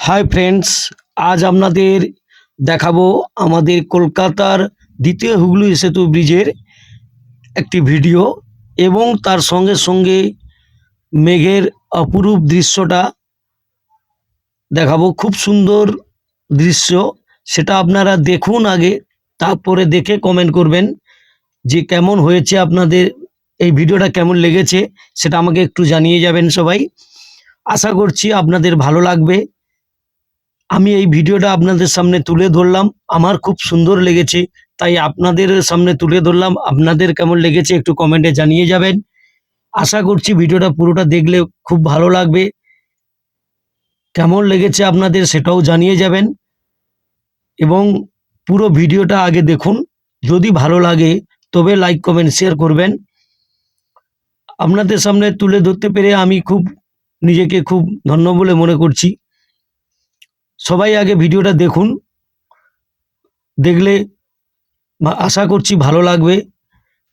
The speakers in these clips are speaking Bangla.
হাই ফ্রেন্ডস, আজ আপনাদের দেখাবো আমাদের কলকাতার দ্বিতীয় হুগলি সেতু ব্রিজের একটি ভিডিও এবং তার সঙ্গে সঙ্গে মেঘের অপরূপ দৃশ্যটা দেখাবো। খুব সুন্দর দৃশ্য, সেটা আপনারা দেখুন আগে, তারপরে দেখে কমেন্ট করবেন যে কেমন হয়েছে, আপনাদের এই ভিডিওটা কেমন লেগেছে সেটা আমাকে একটু জানিয়ে যাবেন সবাই। আশা করছি আপনাদের ভালো লাগবে। আমি এই ভিডিওটা আপনাদের সামনে তুলে ধরলাম, আমার খুব সুন্দর লেগেছে, তাই আপনাদের সামনে তুলে ধরলাম। আপনাদের কেমন লেগেছে একটু কমেন্টে জানিয়ে যাবেন। আশা করছি ভিডিওটা পুরোটা দেখলে খুব ভালো লাগবে। কেমন লেগেছে আপনাদের সেটাও জানিয়ে যাবেন এবং পুরো ভিডিওটা আগে দেখুন। যদি ভালো লাগে তবে লাইক কমেন্ট শেয়ার করবেন। আপনাদের সামনে তুলে ধরতে পেরে আমি নিজেকে খুব ধন্য বলে মনে করছি। সবাই আগে ভিডিওটা দেখুন, দেখলে আশা করছি ভালো লাগবে।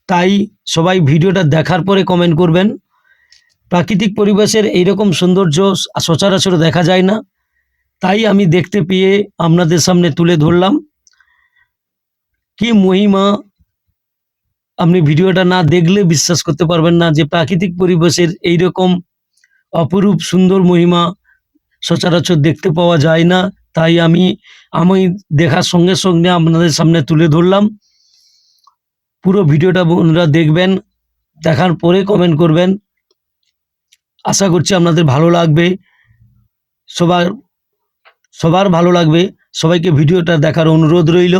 তাই সবাই ভিডিওটা দেখার পরে কমেন্ট করবেন। প্রাকৃতিক পরিবেশের এইরকম সৌন্দর্য সচরাচর দেখা যায় না, তাই আমি দেখতে পেয়ে আপনাদের সামনে তুলে ধরলাম। কি মহিমা, আপনি ভিডিওটা না দেখলে বিশ্বাস করতে পারবেন না যে প্রাকৃতিক পরিবেশের এইরকম অপরূপ সুন্দর মহিমা সচরাচর দেখতে পাওয়া যায় না। তাই আমি দেখার সঙ্গে সঙ্গে আপনাদের সামনে তুলে ধরলাম। পুরো ভিডিওটা বন্ধুরা দেখবেন, দেখার পরে কমেন্ট করবেন। আশা করছি আপনাদের ভালো লাগবে, সবার ভালো লাগবে। সবাইকে ভিডিওটা দেখার অনুরোধ রইল।